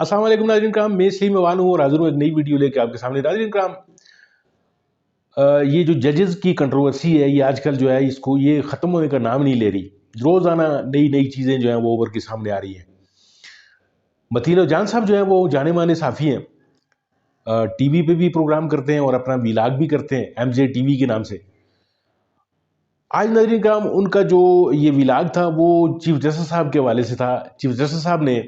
السلام علیکم ناظرین کرام، میں سلیم اوان ہوں اور حاضر ہوں ایک نئی ویڈیو لے کے آپ کے سامنے۔ ناظرین کرام، یہ جو ججز کی کنٹروورسی ہے یہ آج کل جو ہے اس کو یہ ختم ہونے کا نام نہیں لے رہی۔ روزانہ نئی نئی چیزیں جو ہیں وہ اوپر کے سامنے آ رہی ہیں۔ متین جان صاحب جو ہیں وہ جانے مانے صحافی ہیں، ٹی وی پہ بھی پروگرام کرتے ہیں اور اپنا ویلاگ بھی کرتے ہیں ایم جے ٹی وی کے نام سے۔ آج ناظرین کرام ان کا جو یہ ویلاگ تھا وہ چیف جسٹس صاحب کے حوالے سے تھا۔ چیف جسٹس صاحب نے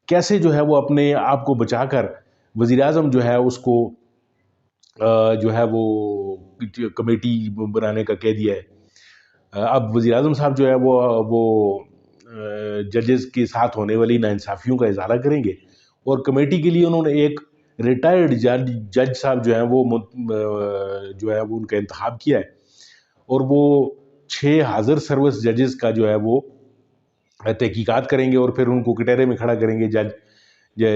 کیسے جو ہے وہ اپنے آپ کو بچا کر وزیر اعظم جو ہے اس کو جو ہے وہ کمیٹی بنانے کا کہہ دیا ہے۔ اب وزیر اعظم صاحب جو ہے وہ ججز کے ساتھ ہونے والی ناانصافیوں کا ازالہ کریں گے، اور کمیٹی کے لیے انہوں نے ایک ریٹائرڈ جج صاحب جو ہیں وہ جو ہے وہ ان کا انتخاب کیا ہے، اور وہ 6 حاضر سروس ججز کا جو ہے وہ تحقیقات کریں گے اور پھر ان کو کٹہرے میں کھڑا کریں گے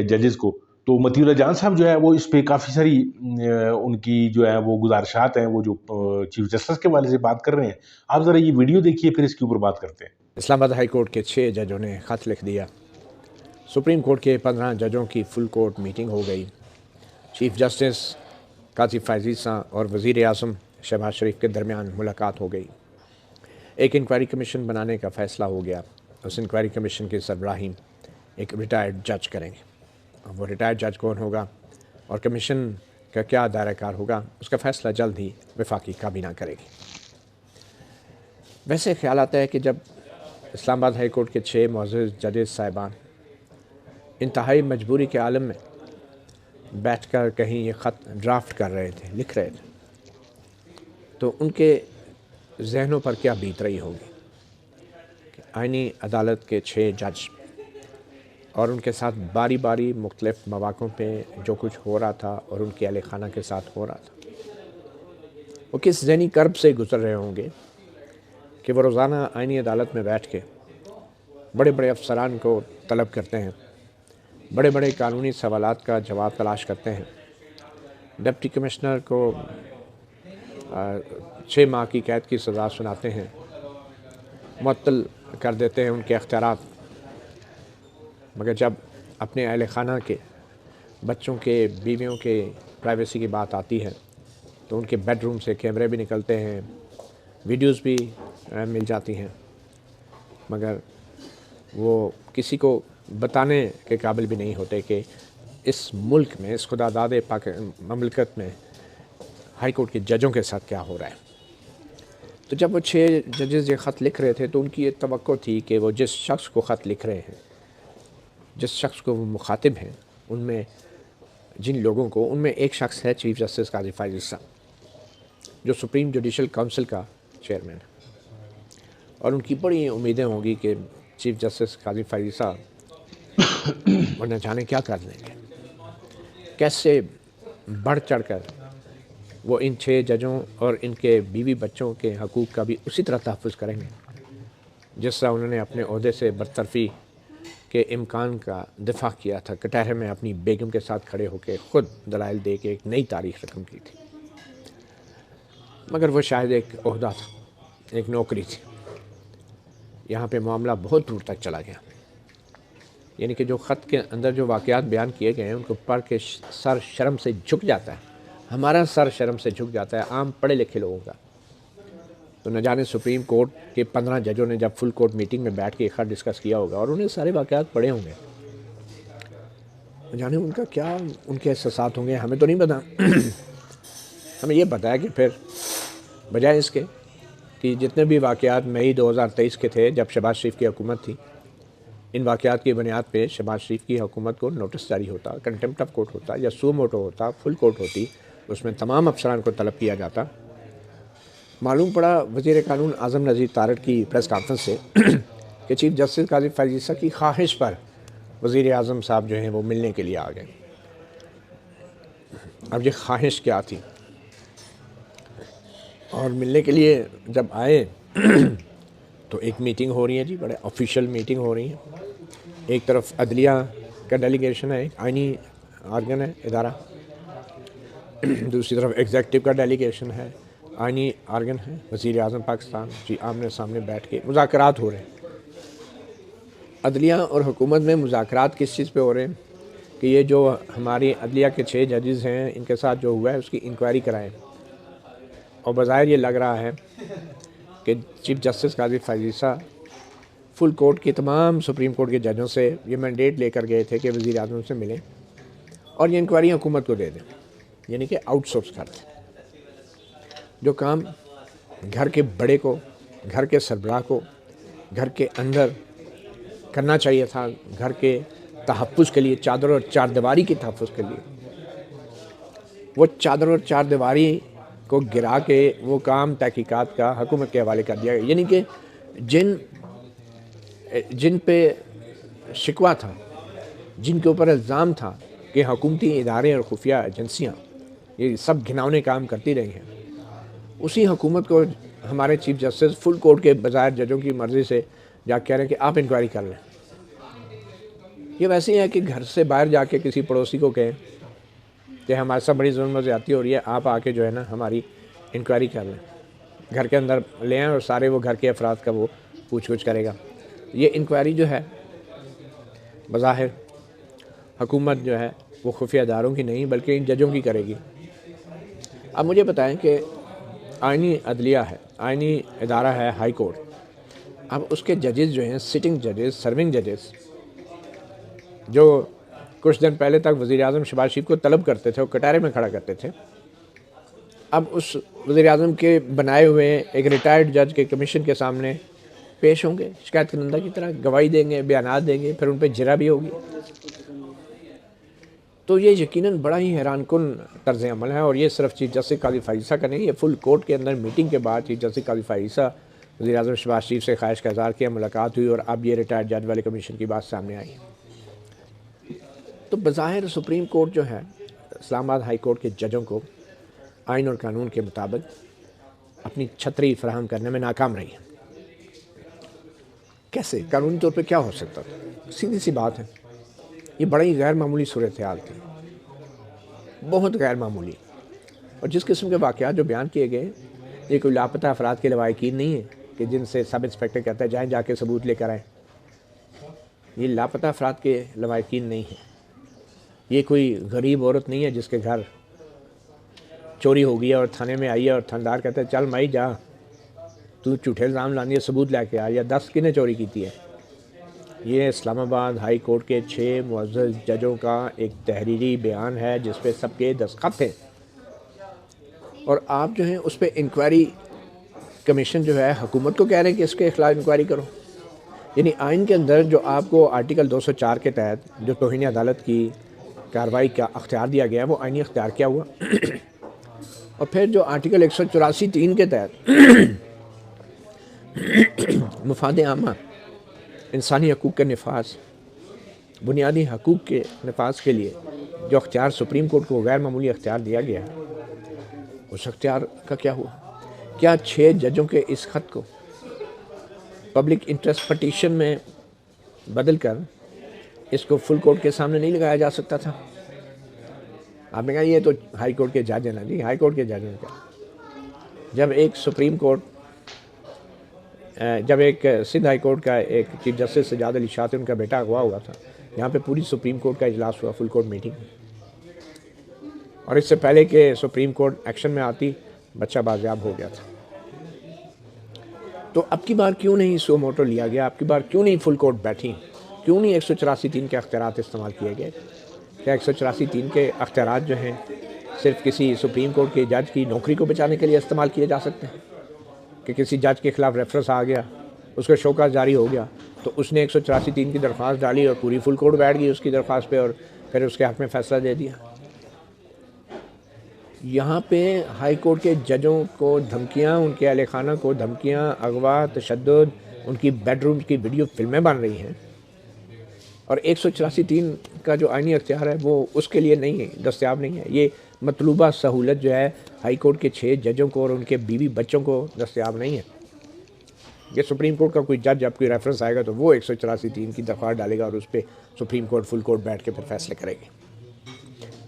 ججز کو۔ تو متین اللہ جان صاحب جو ہے وہ اس پہ کافی ساری ان کی جو ہے وہ گزارشات ہیں، وہ جو چیف جسٹس کے والے سے بات کر رہے ہیں۔ آپ ذرا یہ ویڈیو دیکھیے پھر اس کے اوپر بات کرتے ہیں۔ اسلام آباد ہائی کورٹ کے 6 ججوں نے خط لکھ دیا۔ سپریم کورٹ کے 15 ججوں کی فل کورٹ میٹنگ ہو گئی۔ چیف جسٹس قاضی فائز عیسیٰ اور وزیر اعظم شہباز شریف کے درمیان ملاقات ہو گئی۔ ایک انکوائری کمیشن بنانے کا فیصلہ ہو گیا۔ اس انکوائری کمیشن کی سربراہی ایک ریٹائرڈ جج کریں گے۔ وہ ریٹائرڈ جج کون ہوگا اور کمیشن کا کیا دائرہ کار ہوگا، اس کا فیصلہ جلد ہی وفاقی کابینہ کرے گی۔ ویسے خیال آتا ہے کہ جب اسلام آباد ہائی کورٹ کے 6 معزز ججز صاحبان انتہائی مجبوری کے عالم میں بیٹھ کر کہیں یہ خط ڈرافٹ کر رہے تھے، لکھ رہے تھے، تو ان کے ذہنوں پر کیا بیت رہی ہوگی کہ آئینی عدالت کے 6 جج اور ان کے ساتھ باری باری مختلف مواقعوں پہ جو کچھ ہو رہا تھا اور ان کے اہل خانہ کے ساتھ ہو رہا تھا، وہ کس ذہنی کرب سے گزر رہے ہوں گے کہ وہ روزانہ آئینی عدالت میں بیٹھ کے بڑے بڑے افسران کو طلب کرتے ہیں، بڑے بڑے قانونی سوالات کا جواب تلاش کرتے ہیں، ڈپٹی کمشنر کو 6 ماہ کی قید کی سزا سناتے ہیں، معطل کر دیتے ہیں ان کے اختیارات، مگر جب اپنے اہل خانہ کے بچوں کے بیویوں کے پرائیویسی کی بات آتی ہے تو ان کے بیڈ روم سے کیمرے بھی نکلتے ہیں، ویڈیوز بھی مل جاتی ہیں، مگر وہ کسی کو بتانے کے قابل بھی نہیں ہوتے کہ اس ملک میں، اس خدا داد مملکت میں ہائی کورٹ کے ججوں کے ساتھ کیا ہو رہا ہے۔ تو جب وہ 6 ججز یہ خط لکھ رہے تھے تو ان کی یہ توقع تھی کہ وہ جس شخص کو خط لکھ رہے ہیں، جس شخص کو وہ مخاطب ہیں، ان میں جن لوگوں کو، ان میں ایک شخص ہے چیف جسٹس قاضی فائز عیسیٰ، جو سپریم جوڈیشل کونسل کا چیئرمین ہے، اور ان کی بڑی امیدیں ہوں گی کہ چیف جسٹس قاضی فائز عیسیٰ وہ نہ جانے کیا کر لیں گے، کیسے بڑھ چڑھ کر وہ ان 6 ججوں اور ان کے بیوی بچوں کے حقوق کا بھی اسی طرح تحفظ کریں گے جس طرح انہوں نے اپنے عہدے سے برطرفی کے امکان کا دفاع کیا تھا، کٹہرے میں اپنی بیگم کے ساتھ کھڑے ہو کے خود دلائل دے کے ایک نئی تاریخ رقم کی تھی۔ مگر وہ شاید ایک عہدہ تھا، ایک نوکری تھی۔ یہاں پہ معاملہ بہت دور تک چلا گیا، یعنی کہ جو خط کے اندر جو واقعات بیان کیے گئے ہیں ان کو پڑھ کے سر شرم سے جھک جاتا ہے، ہمارا سر شرم سے جھک جاتا ہے عام پڑھے لکھے لوگوں کا۔ تو نہ جانے سپریم کورٹ کے 15 ججوں نے جب فل کورٹ میٹنگ میں بیٹھ کے خط ڈسکس کیا ہوگا اور انہیں سارے واقعات پڑھے ہوں گے، نہ جانے ان کا کیا ان کے احساسات ہوں گے، ہمیں تو نہیں پتا۔ ہمیں یہ پتا ہے کہ پھر بجائے اس کے کہ جتنے بھی واقعات مئی 2023 کے تھے جب شہباز شریف کی حکومت تھی، ان واقعات کی بنیاد پہ شہباز شریف کی حکومت کو نوٹس جاری ہوتا، کنٹمپٹ آف کورٹ ہوتا یا سو موٹو ہوتا، فل کورٹ ہوتی، اس میں تمام افسران کو طلب کیا جاتا۔ معلوم پڑا وزیر قانون اعظم نذیر تارڑ کی پریس کانفرنس سے کہ چیف جسٹس قاضی فائز عیسیٰ کی خواہش پر وزیر اعظم صاحب جو ہیں وہ ملنے کے لیے آ گئے۔ اب یہ خواہش کیا تھی، اور ملنے کے لیے جب آئے تو ایک میٹنگ ہو رہی ہے جی، بڑے آفیشیل میٹنگ ہو رہی ہے۔ ایک طرف عدلیہ کا ڈیلیگیشن ہے، ایک آئینی آرگن ہے، ادارہ، دوسری طرف ایگزیکٹو کا ڈیلیگیشن ہے، آئینی آرگن ہے، وزیر اعظم پاکستان جی، آمنے سامنے بیٹھ کے مذاکرات ہو رہے ہیں۔ عدلیہ اور حکومت میں مذاکرات کس چیز پہ ہو رہے ہیں کہ یہ جو ہماری عدلیہ کے 6 ججز ہیں ان کے ساتھ جو ہوا ہے اس کی انکوائری کرائیں، اور بظاہر یہ لگ رہا ہے کہ چیف جسٹس قاضی فائز عیسیٰ فل کورٹ کے تمام سپریم کورٹ کے ججوں سے یہ مینڈیٹ لے کر گئے تھے کہ وزیر اعظم سے ملیں اور یہ انکوائری حکومت کو دے دیں، یعنی کہ آؤٹ سورس کر دیں۔ جو کام گھر کے بڑے کو، گھر کے سربراہ کو گھر کے اندر کرنا چاہیے تھا، گھر کے تحفظ کے لیے، چادر اور چار دیواری کے تحفظ کے لیے، وہ چادر اور چار دیواری کو گرا کے وہ کام تحقیقات کا حکومت کے حوالے کر دیا گیا، یعنی کہ جن پہ شکوہ تھا، جن کے اوپر الزام تھا کہ حکومتی ادارے اور خفیہ ایجنسیاں یہ سب گھناؤنے کام کرتی رہی ہیں، اسی حکومت کو ہمارے چیف جسٹس فل کورٹ کے بظاہر ججوں کی مرضی سے جا کہہ رہے ہیں کہ آپ انکوائری کر لیں۔ یہ ویسے ہی ہے کہ گھر سے باہر جا کے کسی پڑوسی کو کہیں کہ ہمارے ساتھ بڑی ظلم و زیادتی ہو رہی ہے، آپ آ کے جو ہے نا ہماری انکوائری کر لیں، گھر کے اندر لے آئیں اور سارے وہ گھر کے افراد کا وہ پوچھ گچھ کرے گا۔ یہ انکوائری جو ہے بظاہر حکومت جو ہے وہ خفیہ اداروں کی نہیں بلکہ ان ججوں کی کرے گی۔ اب مجھے بتائیں کہ آئینی عدلیہ ہے، آئینی ادارہ ہے ہائی کورٹ، اب اس کے ججز جو ہیں سٹنگ ججز، سرونگ ججز، جو کچھ دن پہلے تک وزیر اعظم شہباز شریف کو طلب کرتے تھے، وہ کٹہرے میں کھڑا کرتے تھے، اب اس وزیر اعظم کے بنائے ہوئے ایک ریٹائرڈ جج کے کمیشن کے سامنے پیش ہوں گے، شکایت کنندہ کی طرح گواہی دیں گے، بیانات دیں گے، پھر ان پہ جرا بھی ہوگی۔ تو یہ یقیناً بڑا ہی حیران کن طرز عمل ہے، اور یہ صرف چیف جسٹس قاضی فائز عیسیٰ کا نہیں، یہ فل کورٹ کے اندر میٹنگ کے بعد چیف جسٹس قاضی فائز عیسیٰ وزیر اعظم شہباز شریف سے خواہش کا اظہار کیا، ملاقات ہوئی، اور اب یہ ریٹائرڈ جج والے کمیشن کی بات سامنے آئی۔ تو بظاہر سپریم کورٹ جو ہے اسلام آباد ہائی کورٹ کے ججوں کو آئین اور قانون کے مطابق اپنی چھتری فراہم کرنے میں ناکام رہی ہے۔ کیسے؟ قانونی طور پہ کیا ہو سکتا تھا؟ سیدھی سی بات ہے، یہ بڑا ہی غیر معمولی صورتحال تھی، بہت غیر معمولی، اور جس قسم کے واقعات جو بیان کیے گئے یہ کوئی لاپتہ افراد کے لواحقین نہیں ہے کہ جن سے سب انسپیکٹر کہتا ہے جائیں جا کے ثبوت لے کر آئیں، یہ لاپتہ افراد کے لواحقین نہیں ہیں، یہ کوئی غریب عورت نہیں ہے جس کے گھر چوری ہو گئی اور تھانے میں آئی ہے اور تھاندار کہتا ہے چل مائی جا، تو جھوٹے الزام لانے ثبوت لے کے آ، یا 10 کنے چوری کی ہے۔ یہ اسلام آباد ہائی کورٹ کے 6 معزز ججوں کا ایک تحریری بیان ہے جس پہ سب کے دستخط ہیں، اور آپ جو ہیں اس پہ انکوائری کمیشن جو ہے حکومت کو کہہ رہے ہیں کہ اس کے خلاف انکوائری کرو۔ یعنی آئین کے اندر جو آپ کو آرٹیکل 204 کے تحت جو توہین عدالت کی کارروائی کا اختیار دیا گیا ہے وہ آئینی اختیار کیا ہوا، اور پھر جو آرٹیکل 184(3) کے تحت مفاد عامہ، انسانی حقوق کے نفاذ، بنیادی حقوق کے نفاذ کے لیے جو اختیار سپریم کورٹ کو غیر معمولی اختیار دیا گیا ہے، اس اختیار کا کیا ہوا؟ کیا 6 ججوں کے اس خط کو پبلک انٹرسٹ پٹیشن میں بدل کر اس کو فل کورٹ کے سامنے نہیں لگایا جا سکتا تھا؟ آپ نے کہا یہ تو ہائی کورٹ کے جج ہیں نا، جی ہائی کورٹ کے جج ہیں کیا؟ جب ایک سپریم کورٹ، جب ایک سندھ ہائی کورٹ کا ایک چیف جسٹس سجاد علی شاہ تھے، ان کا بیٹا اغوا ہوا تھا، یہاں پہ پوری سپریم کورٹ کا اجلاس ہوا، فل کورٹ میٹنگ، اور اس سے پہلے کہ سپریم کورٹ ایکشن میں آتی بچہ بازیاب ہو گیا تھا۔ تو اب کی بار کیوں نہیں سو موٹو لیا گیا؟ اب کی بار کیوں نہیں فل کورٹ بیٹھی؟ کیوں نہیں 184(3) کے اختیارات استعمال کیے گئے؟ کیا 184(3) کے اختیارات جو ہیں صرف کسی سپریم کورٹ کے جج کی نوکری کو بچانے کے لیے استعمال کیے جا سکتے ہیں کہ کسی جج کے خلاف ریفرنس آ گیا، اس کا شوکاز جاری ہو گیا تو اس نے 184(3) کی درخواست ڈالی اور پوری فل کورٹ بیٹھ گئی اس کی درخواست پہ اور پھر اس کے حق میں فیصلہ دے دیا؟ یہاں پہ ہائی کورٹ کے ججوں کو دھمکیاں، ان کے اہل خانہ کو دھمکیاں، اغوا، تشدد، ان کی بیڈ روم کی ویڈیو فلمیں بن رہی ہیں، اور 184(3) کا جو آئینی اختیار ہے وہ اس کے لیے نہیں ہے، دستیاب نہیں ہے۔ یہ مطلوبہ سہولت جو ہے ہائی کورٹ کے 6 ججوں کو اور ان کے بیوی بچوں کو دستیاب نہیں ہے۔ یہ سپریم کورٹ کا کوئی جج جب کوئی ریفرنس آئے گا تو وہ 184(3) کی درخواست ڈالے گا اور اس پہ سپریم کورٹ فل کورٹ بیٹھ کے پھر فیصلے کرے گی۔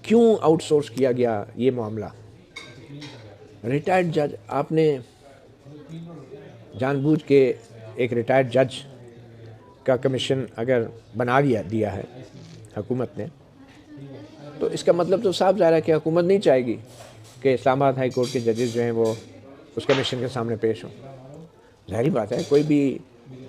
کیوں آؤٹ سورس کیا گیا یہ معاملہ؟ ریٹائرڈ جج، آپ نے جان بوجھ کے ایک ریٹائرڈ جج کا کمیشن اگر بنا دیا ہے حکومت نے، تو اس کا مطلب تو صاف ظاہر ہے کہ حکومت نہیں چاہے گی کہ اسلام آباد ہائی کورٹ کے ججز جو ہیں وہ اس کمیشن کے سامنے پیش ہوں۔ ظاہری بات ہے، کوئی بھی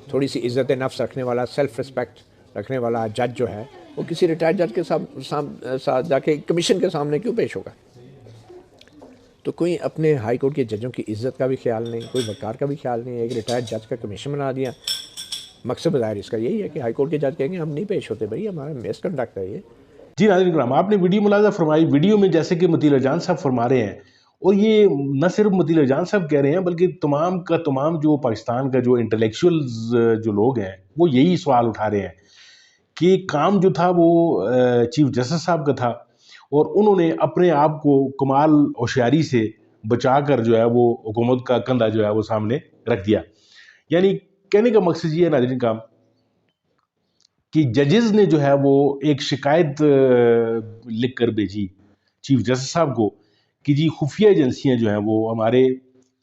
تھوڑی سی عزت نفس رکھنے والا، سیلف رسپیکٹ رکھنے والا جج جو ہے وہ کسی ریٹائرڈ جج کے ساتھ جا کے کمیشن کے سامنے کیوں پیش ہوگا؟ تو کوئی اپنے ہائی کورٹ کے ججوں کی عزت کا بھی خیال نہیں، کوئی وقار کا بھی خیال نہیں، ایک ریٹائرڈ جج کا کمیشن بنا دیا۔ مقصد بظاہر اس کا یہی ہے کہ ہائی کورٹ کے جج کہیں گے ہم نہیں پیش ہوتے، بھائی ہمارا مس کنڈکٹ ہے یہ۔ جی ناظرین کرام، آپ نے ویڈیو ملاحظہ فرمائی، ویڈیو میں جیسے کہ مطیع اللہ جان صاحب فرما رہے ہیں، اور یہ نہ صرف مطیع اللہ جان صاحب کہہ رہے ہیں بلکہ تمام کا تمام جو پاکستان کا جو انٹلیکچوئلز جو لوگ ہیں وہ یہی سوال اٹھا رہے ہیں کہ کام جو تھا وہ چیف جسٹس صاحب کا تھا، اور انہوں نے اپنے آپ کو کمال ہوشیاری سے بچا کر جو ہے وہ حکومت کا کندھا جو ہے وہ سامنے رکھ دیا۔ یعنی کہنے کا مقصد یہ ہے ناظرین کرام کہ ججز نے جو ہے وہ ایک شکایت لکھ کر بھیجی چیف جسٹس صاحب کو کہ جی خفیہ ایجنسیاں جو ہیں وہ ہمارے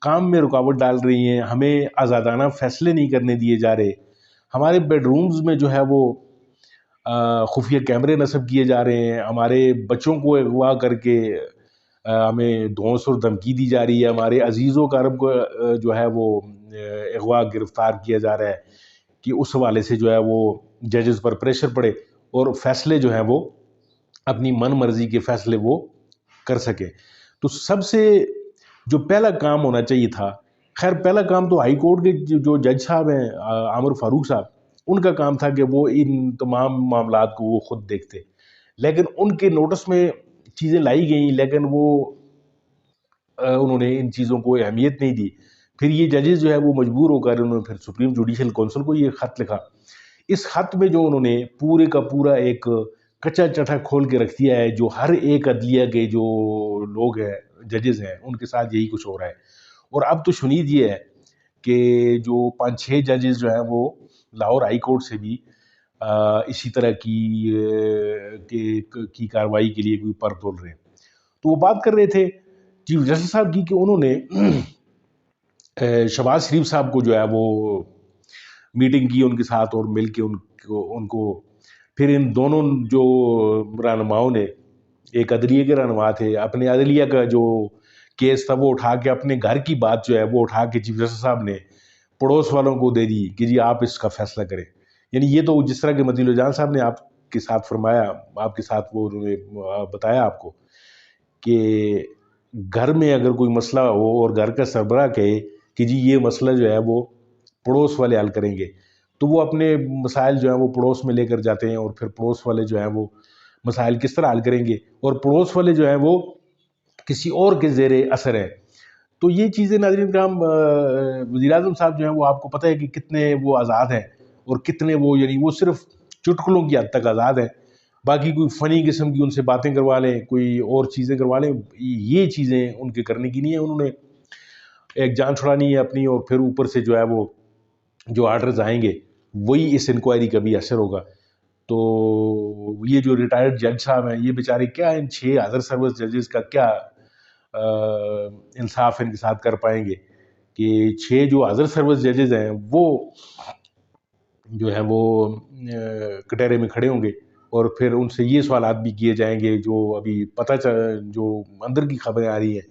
کام میں رکاوٹ ڈال رہی ہیں، ہمیں آزادانہ فیصلے نہیں کرنے دیے جا رہے، ہمارے بیڈ رومز میں جو ہے وہ خفیہ کیمرے نصب کیے جا رہے ہیں، ہمارے بچوں کو اغوا کر کے ہمیں دھونس اور دھمکی دی جا رہی ہے، ہمارے عزیز و اقارب کو جو ہے وہ اغوا گرفتار کیا جا رہا ہے، کہ اس حوالے سے جو ہے وہ ججز پر پریشر پڑے اور فیصلے جو ہیں وہ اپنی من مرضی کے فیصلے وہ کر سکے۔ تو سب سے جو پہلا کام ہونا چاہیے تھا، خیر پہلا کام تو ہائی کورٹ کے جو جج صاحب ہیں عامر فاروق صاحب، ان کا کام تھا کہ وہ ان تمام معاملات کو وہ خود دیکھتے، لیکن ان کے نوٹس میں چیزیں لائی گئیں لیکن وہ انہوں نے ان چیزوں کو اہمیت نہیں دی۔ پھر یہ ججز جو ہے وہ مجبور ہو کر انہوں نے پھر سپریم جوڈیشل کونسل کو یہ خط لکھا۔ اس خط میں جو انہوں نے پورے کا پورا ایک کچا چٹا کھول کے رکھ دیا ہے، جو ہر ایک عدلیہ کے جو لوگ ہیں ججز ہیں ان کے ساتھ یہی کچھ ہو رہا ہے۔ اور اب تو شنید یہ ہے کہ جو 5-6 ججز جو ہیں وہ لاہور ہائی کورٹ سے بھی اسی طرح کی کارروائی کے لیے کوئی پر تول رہے ہیں۔ تو وہ بات کر رہے تھے چیف جسٹس صاحب کی کہ انہوں نے شہباز شریف صاحب کو جو ہے وہ میٹنگ کی ان کے ساتھ اور مل کے ان کو پھر ان دونوں جو رہنماؤں نے، ایک عدلیہ کے رہنما تھے، اپنے عدلیہ کا جو کیس تھا وہ اٹھا کے اپنے گھر کی بات جو ہے وہ اٹھا کے چیف جسٹس صاحب نے پڑوس والوں کو دے دی کہ جی آپ اس کا فیصلہ کریں۔ یعنی یہ تو جس طرح کہ مطیع اللہ جان صاحب نے آپ کے ساتھ فرمایا، آپ کے ساتھ وہ انہوں نے بتایا آپ کو کہ گھر میں اگر کوئی مسئلہ ہو اور گھر کا سربراہ کہے کہ جی یہ مسئلہ جو ہے وہ پڑوس والے حل کریں گے، تو وہ اپنے مسائل جو ہیں وہ پڑوس میں لے کر جاتے ہیں، اور پھر پڑوس والے جو ہیں وہ مسائل کس طرح حل کریں گے، اور پڑوس والے جو ہیں وہ کسی اور کے زیر اثر ہیں۔ تو یہ چیزیں ناظرین کرام وزیر اعظم صاحب جو ہیں وہ آپ کو پتہ ہے کہ کتنے وہ آزاد ہیں، اور کتنے وہ یعنی وہ صرف چٹکلوں کی حد تک آزاد ہیں، باقی کوئی فنی قسم کی ان سے باتیں کروا لیں، کوئی اور چیزیں کروا لیں، یہ چیزیں ان کے کرنے کی نہیں ہے۔ انہوں نے ایک جان چھڑانی ہے اپنی، اور پھر اوپر سے جو ہے وہ جو آرڈرز آئیں گے وہی اس انکوائری کا بھی اثر ہوگا۔ تو یہ جو ریٹائرڈ جج صاحب ہیں یہ بیچارے کیا ان 6 حاضر سروس ججز کا کیا انصاف ان کے ساتھ کر پائیں گے کہ 6 جو حاضر سروس ججز ہیں وہ جو ہیں وہ کٹہرے میں کھڑے ہوں گے، اور پھر ان سے یہ سوالات بھی کیے جائیں گے جو ابھی جو اندر کی خبریں آ رہی ہیں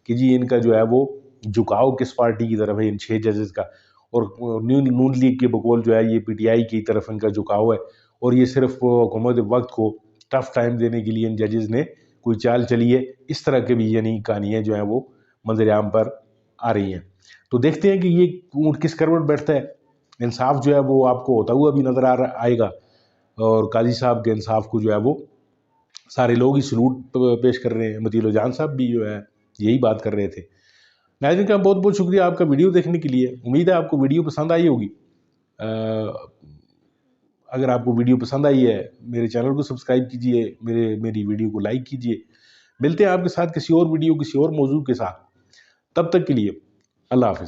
کہ جی ان کا جو ہے وہ جھکاؤ کس پارٹی کی طرف ہے، ان 6 ججز کا، اور نون لیگ کے بقول جو ہے یہ پی ٹی آئی کی طرف ان کا جھکاؤ ہے، اور یہ صرف حکومت وقت کو ٹف ٹائم دینے کے لیے ان ججز نے کوئی چال چلی ہے۔ اس طرح کے بھی یعنی کہانیاں جو ہیں وہ منظر عام پر آ رہی ہیں۔ تو دیکھتے ہیں کہ یہ اونٹ کس کروٹ بیٹھتا ہے۔ انصاف جو ہے وہ آپ کو ہوتا ہوا بھی نظر آئے گا، اور قاضی صاحب کے انصاف کو جو ہے وہ سارے لوگ ہی سلوٹ پیش کر رہے ہیں۔ مطیع اللہ جان صاحب بھی جو ہے یہی بات کر رہے تھے۔ ناظرین کا بہت بہت شکریہ آپ کا ویڈیو دیکھنے کے لیے، امید ہے آپ کو ویڈیو پسند آئی ہوگی۔ اگر آپ کو ویڈیو پسند آئی ہے میرے چینل کو سبسکرائب کیجئے، میری ویڈیو کو لائک کیجئے۔ ملتے ہیں آپ کے ساتھ کسی اور ویڈیو کسی اور موضوع کے ساتھ، تب تک کے لیے اللہ حافظ۔